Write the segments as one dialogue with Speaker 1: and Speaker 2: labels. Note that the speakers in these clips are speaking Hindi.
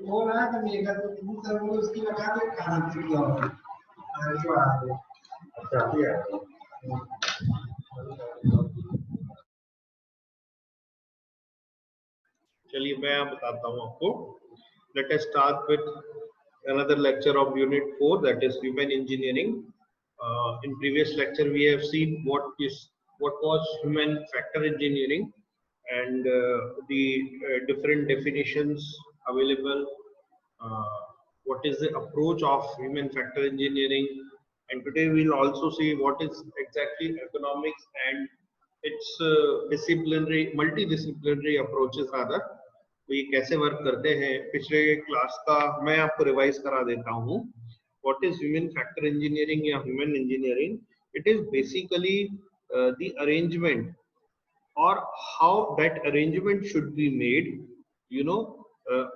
Speaker 1: बोला कि मेगा तो तीन सर वो उसकी लगा दे खाने के लिए और जो आ गए
Speaker 2: अच्छा किया। चलिए मैं बताता हूँ आपको। Let us start with another lecture of Unit 4, that is Human Engineering. In previous lecture, we have seen what was human factor engineering and the different definitions available. What is the approach of human factor engineering? And today we'll also see what is exactly economics and its multidisciplinary approaches rather. तो ये कैसे वर्क करते हैं, पिछले क्लास का मैं आपको रिवाइज करा देता हूँ. What is human factor engineering या human engineering? It is basically the arrangement or how that arrangement should be made. You know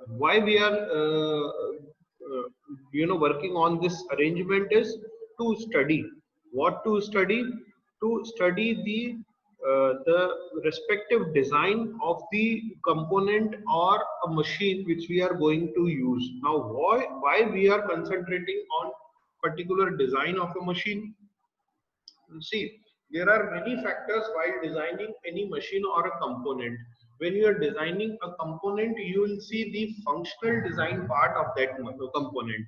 Speaker 2: why we are working on this arrangement is to study. What to study? To study the respective design of the component or a machine which we are going to use. Now why we are concentrating on particular design of a machine? See, there are many factors while designing any machine or a component. When you are designing a component, you will see the functional design part of that component,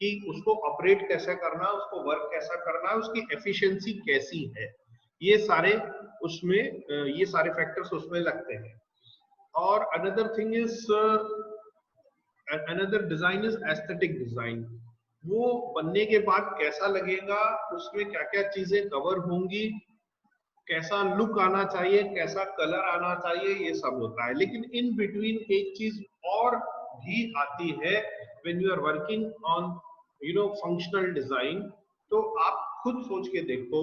Speaker 2: कि उसको ऑपरेट कैसे करना, उसको वर्क कैसा करना, उसकी एफिशिएंसी कैसी है, ये सारे उसमें ये सारे फैक्टर्स उसमें लगते हैं. और another thing is another design is aesthetic design. वो बनने के बाद कैसा लगेगा, उसमें क्या क्या चीजें कवर होंगी, कैसा लुक आना चाहिए, कैसा कलर आना चाहिए, ये सब होता है. लेकिन इन बिटवीन एक चीज और भी आती है when you are working on functional design. तो आप खुद सोच के देखो,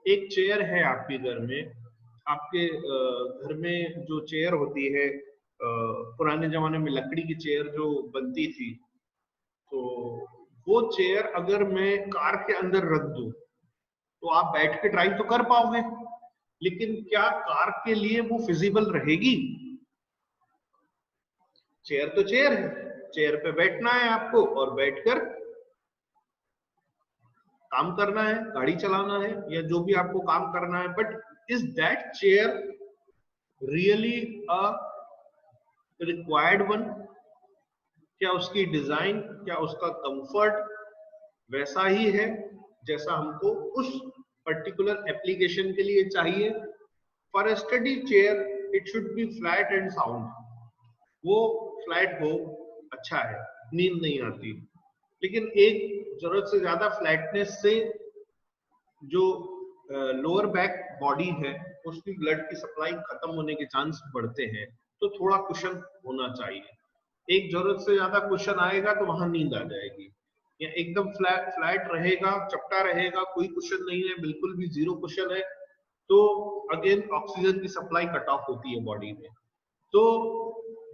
Speaker 2: एक चेयर है आपके घर में, आपके घर में जो चेयर होती है, पुराने जमाने में लकड़ी की चेयर जो बनती थी, तो वो चेयर अगर मैं कार के अंदर रख दूं तो आप बैठ के ड्राइव तो कर पाओगे, लेकिन क्या कार के लिए वो फिजिबल रहेगी? चेयर तो चेयर है, चेयर पे बैठना है आपको और बैठकर काम करना है, गाड़ी चलाना है या जो भी आपको काम करना है. But is that chair really a required one? क्या उसकी डिजाइन, क्या उसका कंफर्ट वैसा ही है जैसा हमको उस पर्टिकुलर एप्लीकेशन के लिए चाहिए? For a study chair it should be flat and sound. वो फ्लैट हो, अच्छा है, नींद नहीं आती. लेकिन एक जरूरत से ज्यादा फ्लैटनेस से जो लोअर बैक बॉडी है उसकी ब्लड की सप्लाई खत्म होने के चांस बढ़ते हैं. तो थोड़ा कुशन होना चाहिए. एक जरूरत से ज्यादा कुशन आएगा तो वहां नींद आ जाएगी. या एकदम फ्लैट रहेगा, चपटा रहेगा, कोई कुशन नहीं है, बिल्कुल भी जीरो कुशन है, तो अगेन ऑक्सीजन की सप्लाई कट ऑफ होती है बॉडी में. तो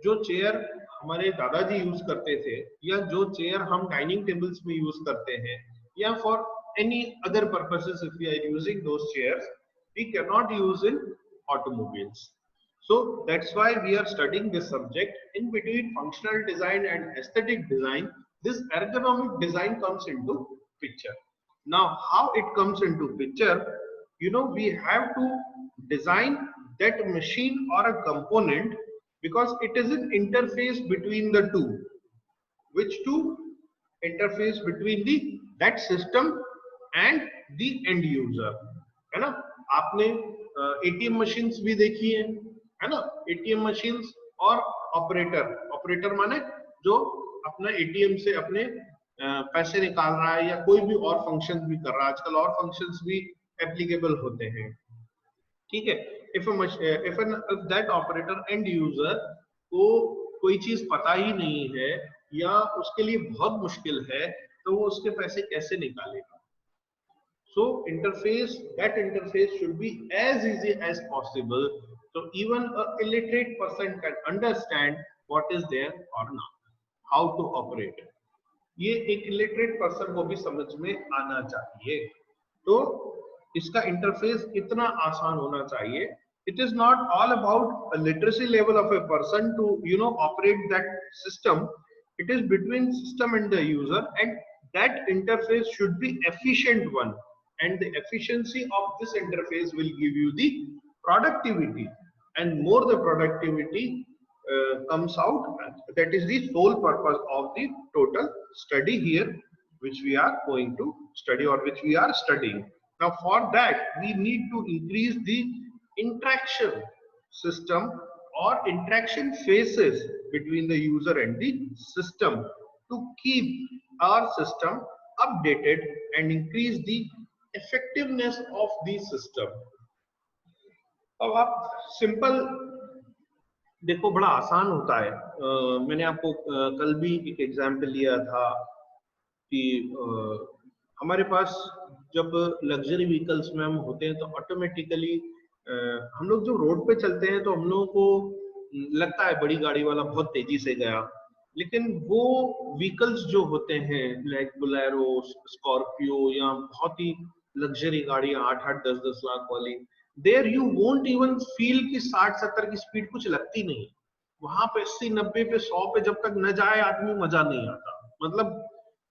Speaker 2: जो चेयर हमारे दादाजी यूज करते थे या जो चेयर हम डाइनिंग टेबल्स में यूज करते हैं या for any other purposes, if we are using those chairs, we cannot use in automobiles. So that's why we are studying this subject. In between functional design and aesthetic design, this ergonomic design comes into picture. Now how it comes into picture, we have to design that machine or a component because it is an interface between the two. Which two? Interface between that system and the end user, है ना. आपने एटीएम मशीन्स भी देखी है ना. एटीएम मशीन्स और ऑपरेटर माने जो अपना एटीएम से अपने पैसे निकाल रहा है या कोई भी और फंक्शन भी कर रहा है. आजकल और फंक्शंस भी एप्लीकेबल होते हैं, ठीक है. if that operator end user को कोई चीज पता ही नहीं है या उसके लिए बहुत मुश्किल है, तो वो उसके पैसे कैसे निकालेगा? So that interface should be as easy as possible, so even an illiterate person can understand what is there or not, how to operate. ये एक illiterate person को भी समझ में आना चाहिए. तो इसका इंटरफेस इतना आसान होना चाहिए It is not all about a literacy level of a person to operate that system. It is between system and the user, and that interface should be efficient one, and the efficiency of this interface will give you the productivity, and more the productivity comes out. That is the sole purpose of the total study here, which we are going to study, or which we are studying. Now for that we need to increase the interaction system or interaction phases between the user and the system to keep our system updated and increase the effectiveness of the system. अब आप सिंपल देखो, बड़ा आसान होता है। मैंने आपको कल भी एक एग्जाम्पल लिया था कि हमारे पास जब लग्जरी व्हीकल्स में हम होते हैं तो ऑटोमेटिकली हम लोग जो रोड पे चलते हैं तो हम लोगों को लगता है बड़ी गाड़ी वाला बहुत तेजी से गया, लेकिन वो व्हीकल्स जो होते हैं लाइक बोलेरो, स्कॉर्पियो या बहुत ही लग्जरी गाड़ियां 8-8, 10-10 लाख वाली, there you won't even feel कि 60-70 की स्पीड कुछ लगती नहीं। वहां पे 80-90 पे 100 पे जब तक न जाए आदमी मजा नहीं आता, मतलब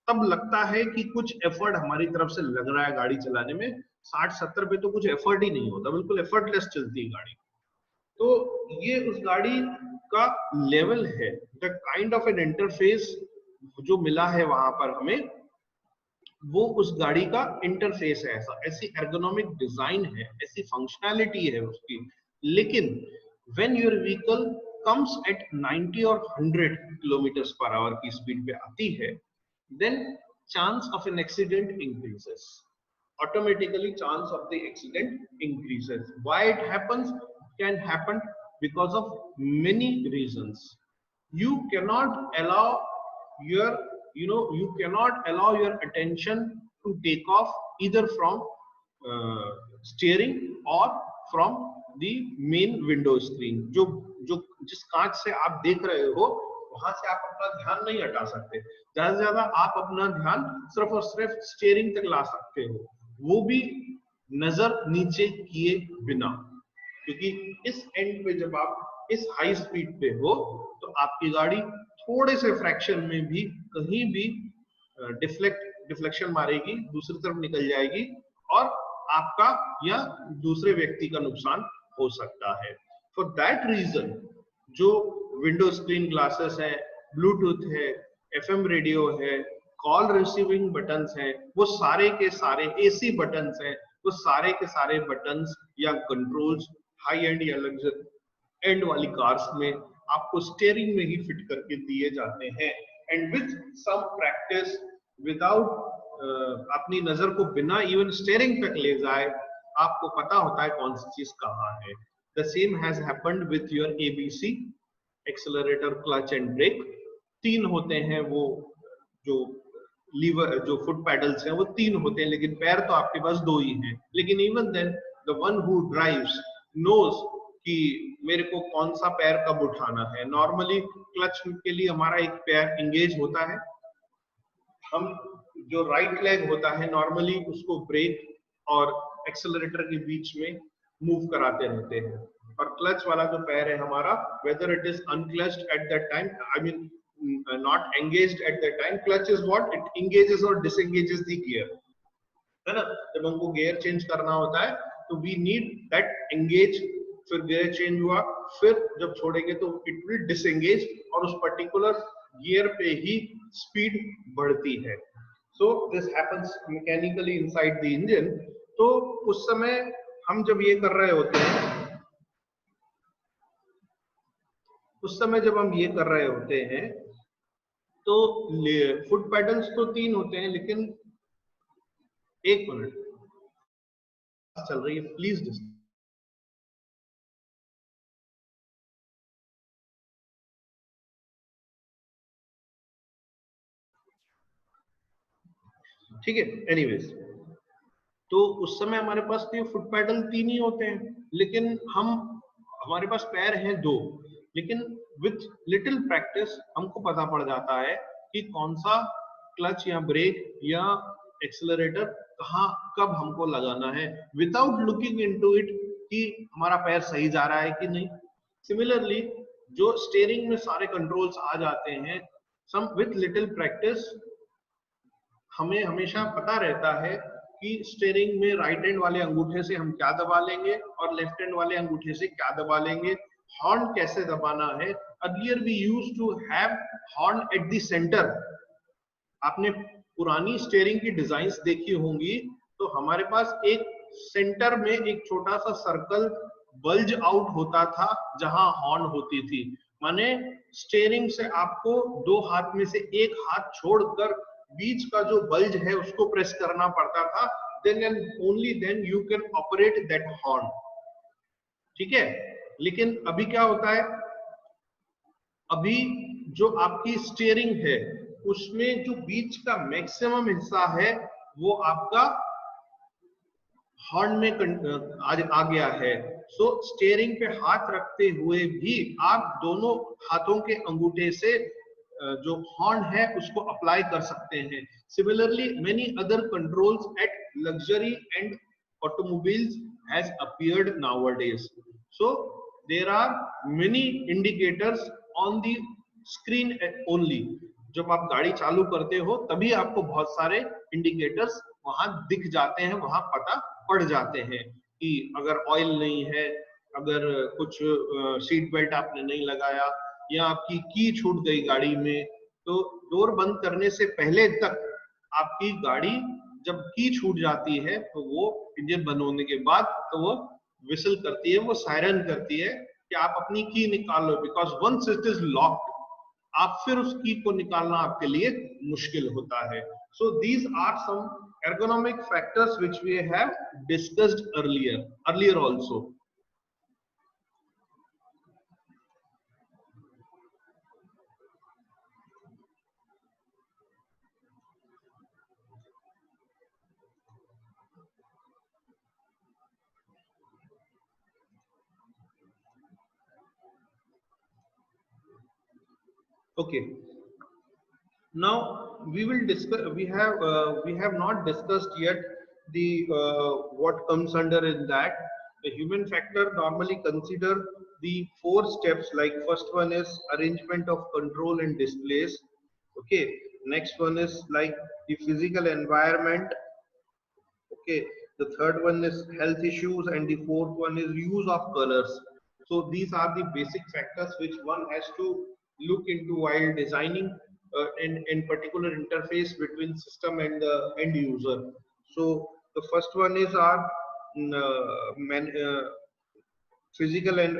Speaker 2: तब लगता है कि कुछ एफर्ट हमारी तरफ से लग रहा है गाड़ी चलाने में। 60-70 पे तो कुछ एफर्ट ही नहीं होता, बिल्कुल एफर्टलेस चलती है गाड़ी। तो ये उस गाड़ी का लेवल है, the kind of N interface जो मिला है वहां पर हमें, वो उस गाड़ी का इंटरफेस है, ऐसी एर्गोनॉमिक डिजाइन है, ऐसी फंक्शनैलिटी है उसकी। लेकिन when your vehicle comes at 90 और 100 किलोमीटर पर आवर की स्पीड पे आती है, then chance of an accident increases. Automatically chance of the accident increases. Why it happens? Can happen because of many reasons. You cannot allow your you cannot allow your attention to take off either from steering or from the main window screen. जो जिस कांच से आप देख रहे हो वहां से आप अपना ध्यान नहीं हटा सकते। ज्यादा से ज्यादा आप अपना ध्यान सिर्फ और सिर्फ स्टीयरिंग तक ला सकते हो, वो भी नजर नीचे किए बिना, क्योंकि इस एंड पे जब आप इस हाई स्पीड पे हो तो आपकी गाड़ी थोड़े से फ्रैक्शन में भी कहीं भी डिफ्लेक्शन मारेगी, दूसरी तरफ निकल जाएगी और आपका या दूसरे व्यक्ति का नुकसान हो सकता है। फॉर दैट रीजन जो विंडो स्क्रीन ग्लासेस है, ब्लूटूथ है, एफएम रेडियो है, कॉल रिसीविंग बटन्स हैं, वो सारे के सारे एसी बटन्स हैं, वो सारे के सारे बटन्स या कंट्रोल्स हाई एंड या लग्जरी एंड वाली कार्स में आपको स्टीयरिंग में ही फिट करके दिए जाते हैं। And with some practice, without अपनी नजर को बिना इवन स्टीयरिंग तक ले जाए, आपको पता होता है कौन सी चीज कहाँ है। The same has happened with your ABC, accelerator, clutch and brake. तीन होते हैं, वो जो लीवर, जो फुट पैडल्स हैं वो तीन होते हैं, लेकिन पैर तो आपके पास दो ही हैं। लेकिन even then the one who drives knows कि मेरे को कौन सा पैर कब उठाना है। नॉर्मली क्लच के लिए हमारा एक पैर एंगेज होता है, हम जो राइट लेग होता है नॉर्मली उसको ब्रेक और एक्सेलरेटर के बीच में मूव कराते रहते हैं, और क्लच वाला जो पैर है हमारा, whether it is unclutched at that time, I mean not engaged at that time, clutch is what it engages or disengages the gear, है ना। जब हमको गियर चेंज करना होता है तो we need that engage, फिर गियर चेंज हुआ, फिर जब छोड़ेंगे तो it will disengage और उस पर्टिकुलर गियर पे ही स्पीड बढ़ती है। So this happens mechanically inside the engine। तो उस समय हम जब ये कर रहे होते हैं, उस समय जब हम ये कर रहे होते हैं तो फुट पैडल्स तो तीन होते हैं, लेकिन एक मिनट चल रही है, प्लीज। ठीक है, एनीवेज, तो उस समय हमारे पास तो फुट पैडल तीन ही होते हैं, लेकिन हमारे पास पैर हैं दो। लेकिन विथ लिटिल प्रैक्टिस हमको पता पड़ जाता है कि कौन सा क्लच या ब्रेक या एक्सेलरेटर कहाँ कब हमको लगाना है। विदाउट लुकिंग इनटू इट कि हमारा पैर सही जा रहा है कि नहीं। सिमिलरली जो स्टीयरिंग में सारे कंट्रोल्स आ जाते हैं, सम विथ लिटिल प्रैक्टिस हमें हमेशा पता रहता है कि स्टीयरिंग में राइट हैंड वाले अंगूठे से हम क्या दबा लेंगे और लेफ्ट हैंड वाले अंगूठे से क्या दबा लेंगे, हॉर्न कैसे दबाना है। Earlier we used to have horn at the centre. आपने पुरानी स्टीयरिंग की डिजाइन्स देखी होंगी तो हमारे पास एक सेंटर में एक छोटा सा सर्कल बल्ज आउट होता था जहां हॉर्न होती थी। माने स्टीयरिंग से आपको दो हाथ में से एक हाथ छोड़कर बीच का जो बल्ज है उसको प्रेस करना पड़ता था, then and only then you can operate that horn. ठीक है, लेकिन अभी क्या होता है, अभी जो आपकी स्टीयरिंग है उसमें जो बीच का मैक्सिमम हिस्सा है वो आपका हॉर्न में आ गया है। सो स्टीयरिंग पे हाथ रखते हुए भी आप दोनों हाथों के अंगूठे से जो हॉर्न है उसको अप्लाई कर सकते हैं। Similarly many other controls at luxury and automobiles has appeared nowadays. So there are many indicators on the screen only. जब आप गाड़ी चालू करते हो तभी आपको बहुत सारे इंडिकेटर्स वहां दिख जाते हैं, वहां पता पड़ जाते हैं कि अगर ऑयल नहीं है, अगर कुछ सीट बेल्ट आपने नहीं लगाया या आपकी की छूट गई गाड़ी में, तो डोर बंद करने से पहले तक आपकी गाड़ी जब की छूट जाती है तो वो इंजन बंद होने के बाद तो वो विसल करती है, वो सायरन करती है कि आप अपनी की निकाल लो, because once it is locked आप फिर उस की को निकालना आपके लिए मुश्किल होता है। So these are some ergonomic factors which we have discussed earlier also. Okay, now we will discuss, we have not discussed yet the what comes under in that. The human factor normally consider the 4 steps, like first one is arrangement of control and displays. Okay, next one is like the physical environment. Okay, the third one is health issues, and the fourth one is use of colors. So these are the basic factors which one has to look into while designing in particular interface between system and the end user. So the first one is our physical and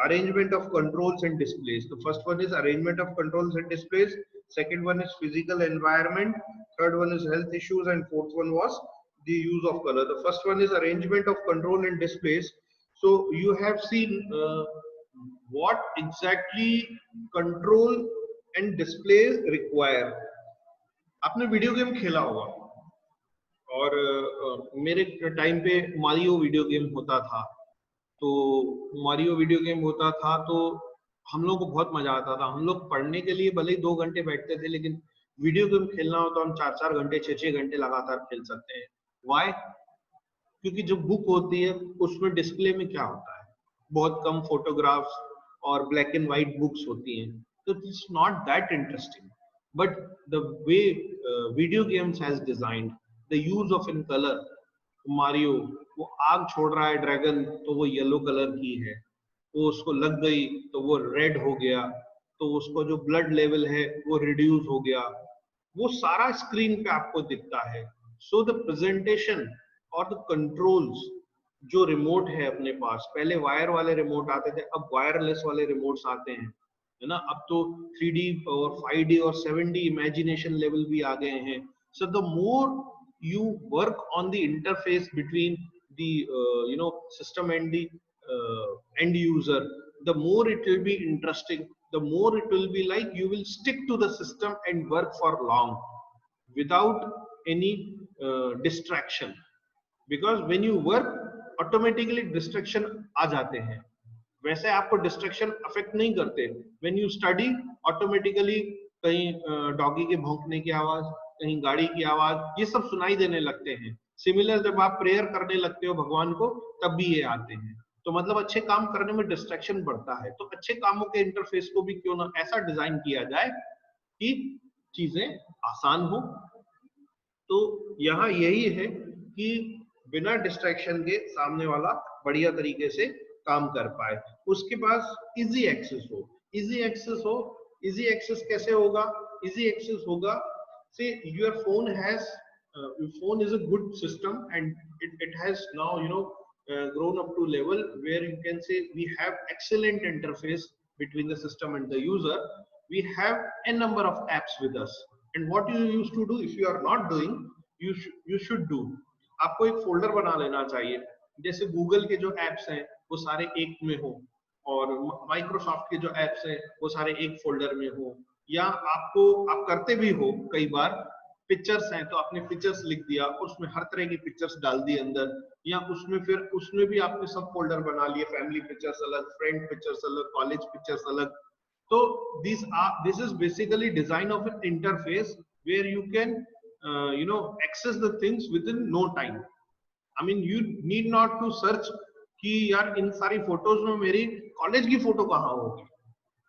Speaker 2: arrangement of controls and displays. The first one is arrangement of controls and displays, second one is physical environment, third one is health issues, and fourth one was the use of color. The first one is arrangement of control and displays. So you have seen what exactly control and displays require. आपने वीडियो गेम खेला होगा, और मेरे टाइम पे मारियो वीडियो गेम होता था, तो मारियो वीडियो गेम होता था तो हम लोग को बहुत मजा आता था। हम लोग पढ़ने के लिए भले ही 2 घंटे बैठते थे, लेकिन वीडियो गेम खेलना हो तो हम 4-4 घंटे 6-6 घंटे लगातार खेल सकते हैं। व्हाई? क्योंकि जो बुक होती है उसमें डिस्प्ले में क्या होता है, बहुत कम फोटोग्राफ्स और ब्लैक एंड व्हाइट बुक्स होती हैं, तो it's not that interesting. But the way video games has designed the use of in colour, Mario वो आग छोड़ रहा है ड्रैगन तो वो येलो कलर की है, वो उसको लग गई तो वो रेड हो गया, तो उसको जो ब्लड लेवल है वो रिड्यूस हो गया, वो सारा स्क्रीन पे आपको दिखता है। सो द प्रेजेंटेशन और द कंट्रोल्स, जो रिमोट है अपने पास, पहले वायर वाले रिमोट आते थे, अब वायरलेस वाले रिमोट्स आते हैं, है ना। अब तो 3D और 5D और 7D इमेजिनेशन लेवल भी आ गए हैं। So the more you work on the interface between the system and the end user, the more it will be interesting, the more it will be like you will stick to the system and work for long without any distraction, because when you work automatically distraction आ जाते हैं, वैसे आपको डिस्ट्रैक्शन अफेक्ट नहीं करते। व्हेन यू स्टडी ऑटोमेटिकली कहीं डॉगी के भौंकने की आवाज, कहीं गाड़ी की आवाज, ये सब सुनाई देने लगते हैं। सिमिलर जब आप प्रेयर करने लगते हो भगवान को तब भी ये आते हैं। तो मतलब अच्छे काम करने में डिस्ट्रैक्शन बढ़ता है, तो अच्छे कामों के इंटरफेस को भी क्यों ना ऐसा डिजाइन किया जाए कि चीजें आसान हो। तो यहाँ यही है कि बिना डिस्ट्रैक्शन के सामने वाला बढ़िया तरीके से काम कर पाए, उसके पास इजी एक्सेस हो। इजी एक्सेस हो, इजी एक्सेस कैसे होगा? इजी एक्सेस होगा से your phone has your phone is a good system and it has now grown up to level where you can say we have excellent interface between the system and the user. We have a number of apps with us, and what you used to do, if you are not doing, you should do. आपको एक फोल्डर बना लेना चाहिए, जैसे गूगल के जो एप्स हैं वो सारे एक में हो, और माइक्रोसॉफ्ट के जो एप्स हैं वो सारे एक फोल्डर में हो, या आप करते भी हो कई बार, पिक्चर्स हैं तो आपने पिक्चर्स लिख दिया, उसमें हर तरह की पिक्चर्स डाल दी अंदर, या उसमें भी आपने सब फोल्डर बना लिए, फैमिली पिक्चर्स अलग, फ्रेंड पिक्चर्स अलग, कॉलेज पिक्चर्स अलग। तो this is basically design of an interface where you can access the things within no time. I mean you need not to search कि यार इन सारी फोटोज में मेरी कॉलेज की फोटो कहाँ होगी,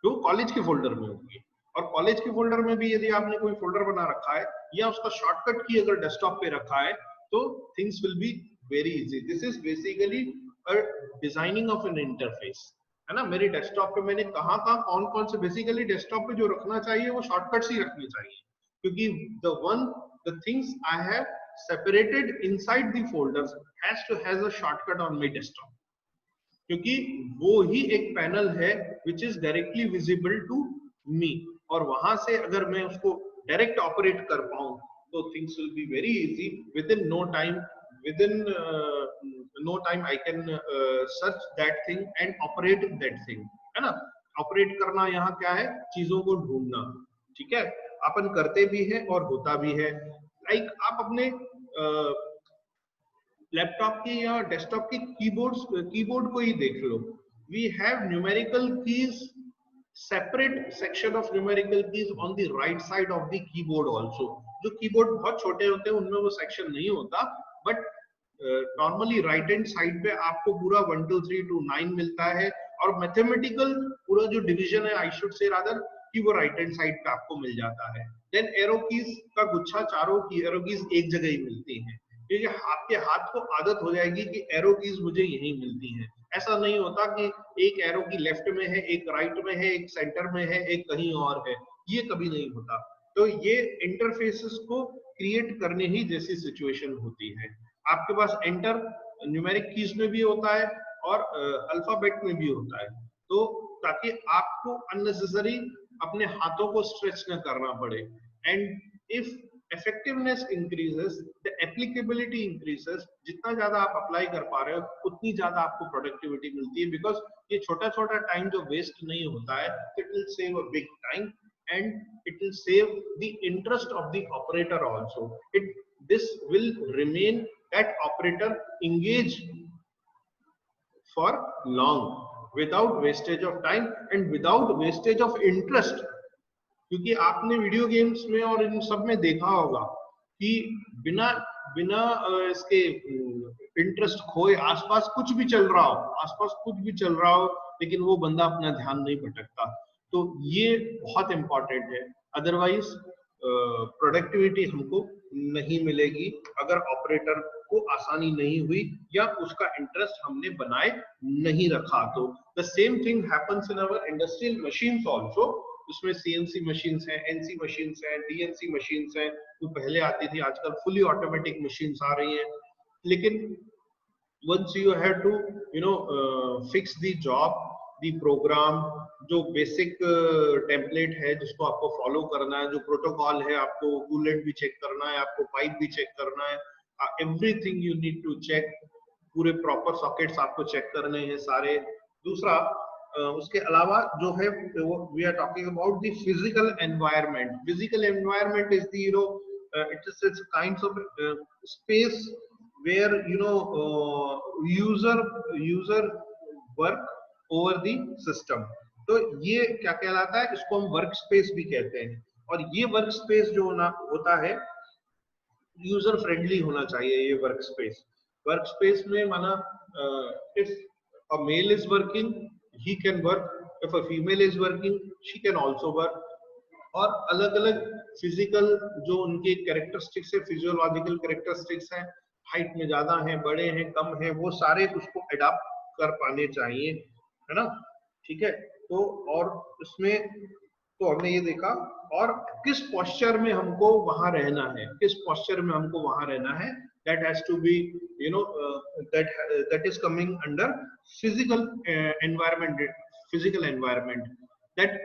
Speaker 2: तो कॉलेज के फोल्डर में होगी। और कॉलेज के फोल्डर में भी यदि आपने कोई फोल्डर बना रखा है या उसका शॉर्टकट की अगर डेस्कटॉप पे रखा है तो things will be very easy. This is basically a designing of N interface, है ना। मेरे डेस्कटॉप पे मैंने कहाँ कौन कौन से, बेसिकली डेस्कटॉप पे जो रखना चाहिए वो शॉर्टकट्स ही रखने चाहिए, क्योंकि the things I have separated inside the folders has a shortcut on my desktop, क्योंकि वो ही एक पैनल है which is directly visible to me, और वहां से अगर मैं उसको डायरेक्ट ऑपरेट कर पाऊं तो things will be very easy. within no time I can search that thing and operate that thing, है ना। ऑपरेट करना यहाँ क्या है, चीजों को ढूंढना, ठीक है, अपन करते भी है और होता भी है। लाइक आप अपने लैपटॉप की या डेस्कटॉप की कीबोर्ड को ही देख लो। We have numerical keys, separate section of numerical keys on the right side of the keyboard also। जो कीबोर्ड बहुत छोटे होते हैं उनमें वो सेक्शन नहीं होता, but normally right hand side पे आपको पूरा 1 2 3 to 9 मिलता है, और मैथमेटिकल पूरा जो डिवीजन है, आई शुड से रादर, कि वो राइट हैंड साइड पे आपको मिल जाता है। देन एरो कीज का गुच्छा, चारों की एरो कीज एक जगह ही मिलती है, क्योंकि आपके हाथ को आदत हो जाएगी कि एरो कीज मुझे यहीं मिलती है। ऐसा नहीं होता कि एक एरो की लेफ्ट में है, एक राइट में है, एक सेंटर में है, एक कहीं और है, ये कभी नहीं होता। तो ये इंटरफेसेस को क्रिएट करने ही जैसी सिचुएशन होती है। आपके पास एंटर न्यूमेरिक कीज में भी होता है और अल्फाबेट में भी होता है, तो ताकि आपको अननेसेसरी अपने हाथों को स्ट्रेच न करना पड़े। And if effectiveness increases, the applicability increases, जितना ज्यादा आप अप्लाई कर पा रहे हो उतनी ज्यादा आपको प्रोडक्टिविटी मिलती है, बिकॉज ये छोटा छोटा टाइम जो वेस्ट नहीं होता है, it will save a big time and it will save the interest of the operator also. This will remain that operator engage for long without wastage of time and without wastage of interest। क्योंकि आपने वीडियो गेम्स में और इन सब में देखा होगा कि बिना इसके इंटरेस्ट खोए आसपास कुछ भी चल रहा हो, लेकिन वो बंदा अपना ध्यान नहीं भटकता। तो ये बहुत इंपॉर्टेंट है, अदरवाइज प्रोडक्टिविटी हमको नहीं मिलेगी अगर ऑपरेटर को आसानी नहीं हुई या उसका इंटरेस्ट हमने बनाए नहीं रखा। तो the same thing happens in our industrial machines also. उसमें सीएनसी मशीन्स हैं, एनसी मशीन्स हैं, डीएनसी मशीन्स हैं, वो पहले आती थी, आजकल फुली ऑटोमेटिक मशीन्स आ रही हैं। लेकिन once you have to fix the job, the program, जो बेसिक टेम्पलेट है जिसको आपको फॉलो करना है, जो प्रोटोकॉल है, आपको कूलेंट भी चेक करना है, आपको पाइप भी चेक करना है, everything you need to check, पूरे प्रॉपर सॉकेट्स आपको चेक करने हैं सारे। दूसरा उसके अलावा जो है we are talking about the physical environment. Physical environment is the it is kinds of space where user work over the system। तो ये क्या कहलाता है, इसको हम वर्क स्पेस भी कहते हैं। और ये वर्क स्पेस जो होता है यूजर फ्रेंडली होना चाहिए ये वर्क स्पेस। वर्क स्पेस में माना if a male is working he can work, if a female is working she can also work, और अलग अलग फिजिकल जो उनके कैरेक्टरिस्टिक्स है, फिजियोलॉजिकल कैरेक्टरिस्टिक्स हैं, हाइट में ज्यादा है, बड़े हैं, कम है, वो सारे उसको अडॉप्ट कर पाने चाहिए, है ना। ठीक है, तो और उसमें तो हमने ये देखा, और किस पोस्चर में हमको वहां रहना है, किस पोस्चर में हमको वहां रहना है, that has to be you know that is coming under physical environment, physical environment, that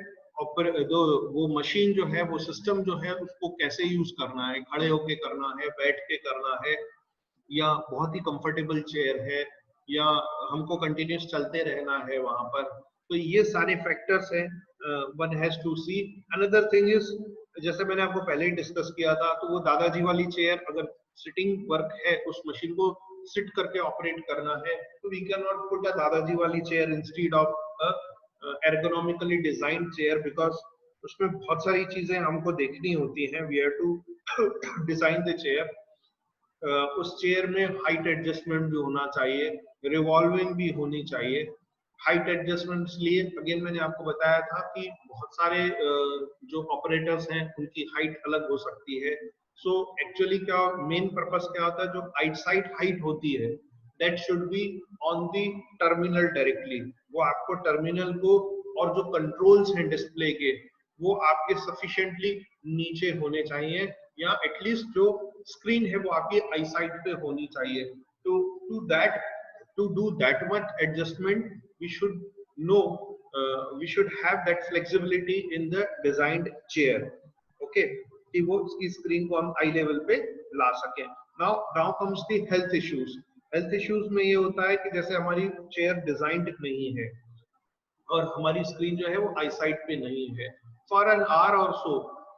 Speaker 2: जो वो मशीन जो है, वो सिस्टम जो है, उसको कैसे यूज करना है, खड़े होके करना है, बैठ के करना है, या बहुत ही कंफर्टेबल चेयर है, या हमको कंटिन्यूस चलते रहना है वहां पर। तो ये सारे फैक्टर्स हैं, one has to see. Another thing is, जैसे मैंने आपको पहले ही डिस्कस किया था, तो वो दादाजी वाली चेयर, अगर सिटिंग वर्क है, उस मशीन को सिट करके ऑपरेट करना है, तो we can not put a दादाजी वाली chair instead of a ergonomically designed chair, because उसमें बहुत सारी चीजें हमको देखनी होती हैं, we have to design the chair। उस चेयर में हाइट एडजस्टमेंट भी होना चाहिए, रिवॉल्विंग भी होनी चाहिए। हाइट एडजस्टमेंट लिए अगेन मैंने आपको बताया था कि बहुत सारे जो ऑपरेटर्स हैं उनकी हाइट अलग हो सकती है। सो एक्चुअली क्या मेन पर्पस क्या होता है, जो आउटसाइड हाइट होती है that should be on the terminal directly, वो आपको टर्मिनल को, और जो कंट्रोल्स हैं डिस्प्ले के, वो आपके सफिशिएंटली नीचे होने चाहिए, या एटलीस्ट जो स्क्रीन है वो आपकी आई साइड पे होनी चाहिए। To do that much adjustment we should know, we should have that flexibility in the designed chair, okay, कि वो उसकी स्क्रीन को हम आई लेवल पे ला सके। Now comes the health issues. Health issues में ये होता है कि जैसे हमारी चेयर डिजाइन्ड नहीं है और हमारी स्क्रीन जो है वो आई साइड पे नहीं है, फॉर एन आवर और सो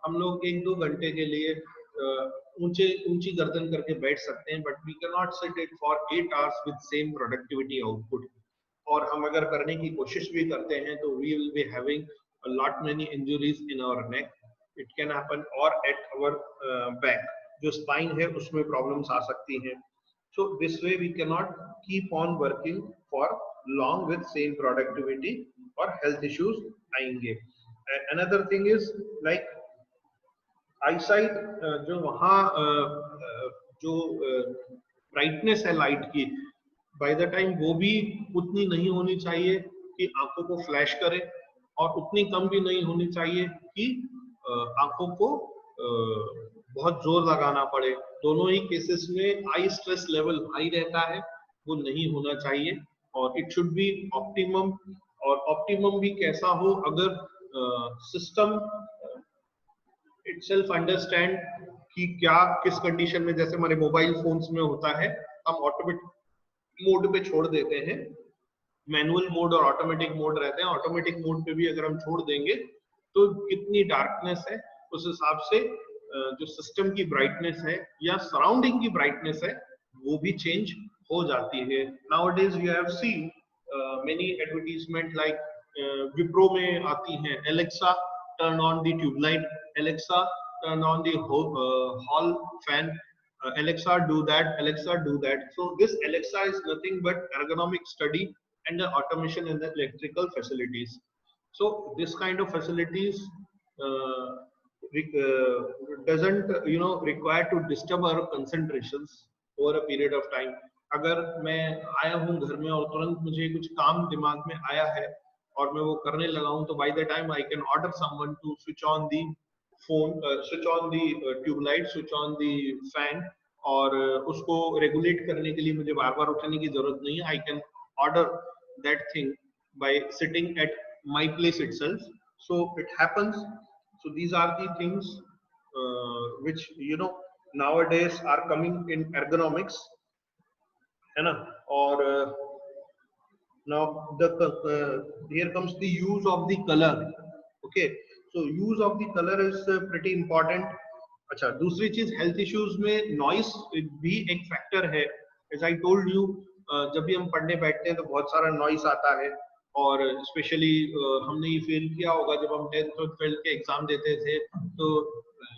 Speaker 2: हम लोग 1-2 घंटे के लिए ऊंची गर्दन करके बैठ सकते हैं, but we can not sit it for 8 hours with same productivity output. और हम अगर करने की कोशिश भी करते हैं तो we will be having a lot many injuries in our neck, it can happen, और एट आवर बैक, जो स्पाइन है उसमें प्रॉब्लम्स आ सकती हैं। So this way we cannot keep on working for long with same productivity, or health issues आएंगे। Another thing is like eyesight, जो वहाँ जो ब्राइटनेस है लाइट की, बाय द टाइम वो भी उतनी नहीं होनी चाहिए कि आंखों को फ्लैश करे, और उतनी कम भी नहीं होनी चाहिए कि आंखों को बहुत जोर लगाना पड़े। दोनों ही केसेस में आई स्ट्रेस लेवल हाई रहता है, वो नहीं होना चाहिए, और इट शुड बी ऑप्टिमम। और ऑप्टिमम भी कैसा हो, अगर सिस्टम इटसेल्फ अंडरस्टैंड कि क्या किस कंडीशन में, जैसे हमारे मोबाइल फोन्स में होता है, हम ऑटोमेटिक मोड पे छोड़ देते हैं, मैनुअल मोड और ऑटोमेटिक मोड रहते हैं, ऑटोमेटिक मोड पे भी अगर हम छोड़ देंगे तो कितनी डार्कनेस है उस हिसाब से जो सिस्टम की ब्राइटनेस है या सराउंडिंग की ब्राइटनेस है वो भी चेंज हो जाती है। Nowadays we have seen many advertisement like Wipro में आती हैं, Alexa turn on the tubelight, Alexa turn on the hall fan, Alexa do that, Alexa do that. So this Alexa is nothing but ergonomic study and the automation in the electrical facilities. So this kind of facilities doesn't require to disturb our concentrations over a period of time. अगर मैं आया हूँ घर में और तुरंत मुझे कुछ काम दिमाग में आया है और मैं वो करने लगा हूँ, तो by the time I can order someone to switch on the phone, switch on the tube light, switch on the fan, और उसको रेगुलेट करने के लिए मुझे बार बार उठने की जरूरत नहीं है। I can order that thing by sitting at my place itself, so it happens. So these are the things which nowadays are coming in ergonomics, है ना। और now here comes the use of the color, okay, so use of the color is pretty important। अच्छा, दूसरी चीज हेल्थ इश्यूज में नॉइस भी एक फैक्टर है। एज आई टोल्ड यू, जब भी हम पढ़ने बैठते हैं तो बहुत सारा नॉइस आता है, और स्पेशली हमने ये फील किया होगा जब हम 10th और 12th के एग्जाम देते थे, तो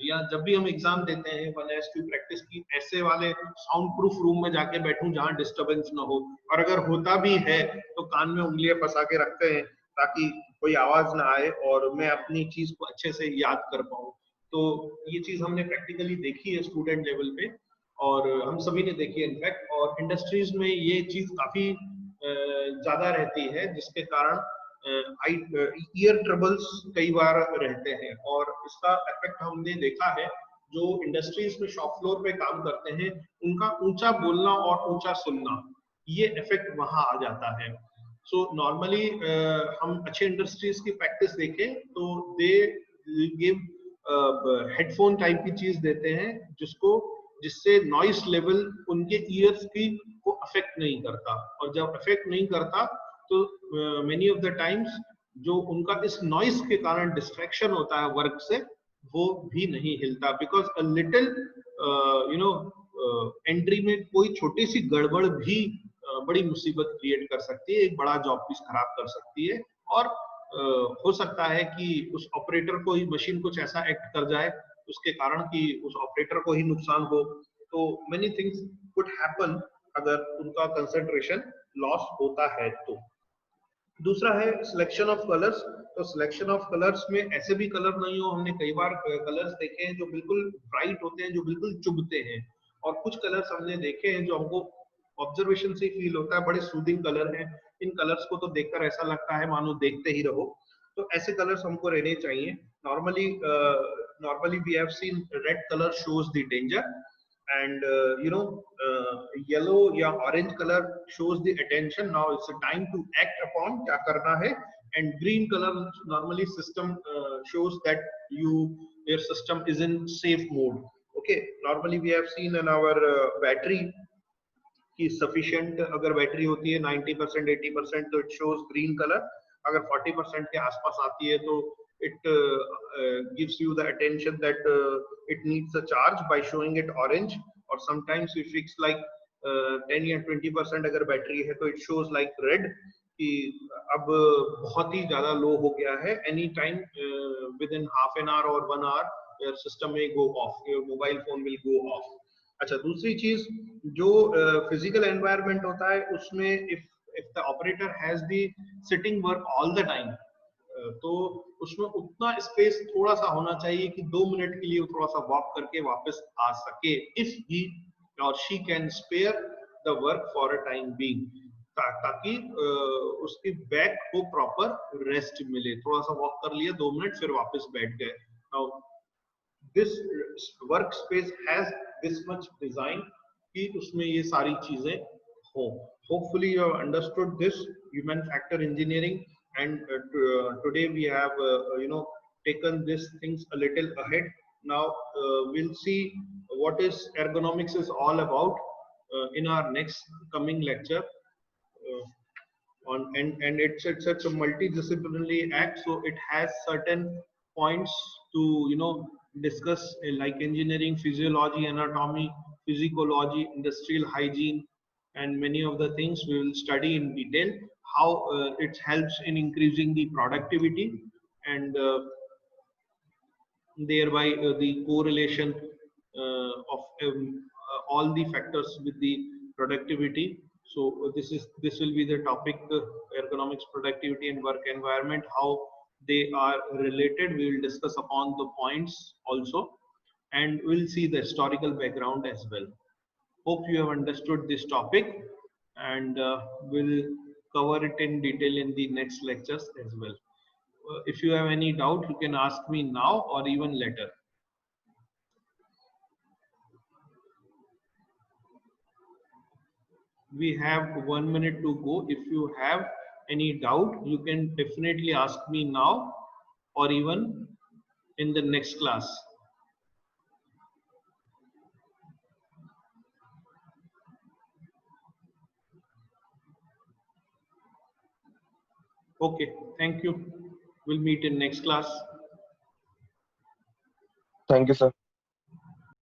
Speaker 2: या जब भी हम एग्जाम देते हैं 1S की प्रैक्टिस की, ऐसे वाले साउंड प्रूफ रूम में जाके बैठूं जहां डिस्टरबेंस ना हो, और अगर होता भी है तो कान में उंगलियां फंसा के रखते हैं ताकि कोई आवाज ना आए और मैं अपनी चीज को अच्छे से याद कर पाऊं। तो ये चीज हमने प्रैक्टिकली देखी है स्टूडेंट लेवल पे, और हम सभी ने देखी है इनफैक्ट, और इंडस्ट्रीज में ये चीज काफी ज्यादा रहती है, जिसके कारण ईयर ट्रबल्स कई बार रहते हैं। और इसका इफेक्ट हमने देखा है, जो इंडस्ट्रीज में शॉप फ्लोर पे काम करते हैं उनका ऊंचा बोलना और ऊंचा सुनना, ये इफेक्ट वहां आ जाता है। सो नॉर्मली हम अच्छे इंडस्ट्रीज की प्रैक्टिस देखें तो दे गिव हेडफोन टाइप की चीज देते हैं जिससे नॉइस लेवल उनके ईयर्स की को अफेक्ट नहीं करता, और जब अफेक्ट नहीं करता तो मेनी ऑफ द टाइम्स जो उनका इस नॉइस के कारण डिस्ट्रैक्शन होता है वर्क से, वो भी नहीं हिलता। बिकॉज अ लिटिल एंट्री में कोई छोटी सी गड़बड़ भी बड़ी मुसीबत क्रिएट कर सकती है, एक बड़ा जॉब पीस खराब कर सकती है, और हो सकता है कि उस ऑपरेटर को ही मशीन कुछ ऐसा एक्ट कर जाए उसके कारण कि उस ऑपरेटर को ही नुकसान हो। तो मेनी थिंग्स कुड हैपन अगर उनका कंसंट्रेशन लॉस होता है तो। दूसरा है सिलेक्शन ऑफ कलर्स। तो सिलेक्शन ऑफ कलर्स में ऐसे भी कलर नहीं हो, हमने कई बार कलर्स देखे हैं जो बिल्कुल ब्राइट होते हैं, जो बिल्कुल चुभते हैं, और कुछ कलर्स हमने देखे हैं जो हमको ऑब्जर्वेशन से फील होता है बड़े सूदिंग कलर हैं। इन कलर्स को तो देखकर ऐसा लगता है मानो देखते ही रहो। तो ऐसे कलर्स हमको रहने चाहिए। Normally we have seen red colour shows the danger, and yellow या orange color shows the attention, now it's a time to act upon क्या करना है, and green color normally system shows that your system is in safe mode. Okay, normally we have seen in our battery कि sufficient अगर बैटरी होती है 90% 80% तो it shows green color, अगर 40% के आसपास आती है तो it gives you the attention that it needs a charge by showing it orange, or sometimes if it's like 10 या 20% अगर बैटरी है तो it shows like red कि अब बहुत ही ज्यादा लो हो गया है, any time within half an hour or 1 hour your system may go off, your mobile phone will go off. अच्छा, दूसरी चीज जो फिजिकल एनवायरनमेंट होता है उसमें if the operator has the sitting work all the time, तो उसमें उतना स्पेस थोड़ा सा होना चाहिए कि 2 मिनट के लिए थोड़ा सा वॉक करके वापस आ सके, इफ ही और she can spare the work for a time being, ताकि उसकी बैक को प्रॉपर रेस्ट मिले। थोड़ा सा वॉक कर लिया 2 मिनट फिर वापस बैठ गए। Now this work space has this much design कि उसमें ये सारी चीजें हो। Hopefully you have understood this human factor engineering, and today we have taken these things a little ahead. Now we'll see what is ergonomics is all about in our next coming lecture. And it's such a multidisciplinary act, so it has certain points to discuss, like engineering, physiology, anatomy, physiology, industrial hygiene, and many of the things we will study in detail, how it helps in increasing the productivity, and thereby the correlation of all the factors with the productivity. So this will be the topic, ergonomics, productivity and work environment, how they are related. We will discuss upon the points also, and we'll see the historical background as well. Hope you have understood this topic, and we'll cover it in detail in the next lectures as well. If you have any doubt, you can ask me now or even later. We have 1 minute to go. If you have any doubt, you can definitely ask me now or even in the next class. Okay, thank you. We'll meet in next class.
Speaker 3: Thank you, sir.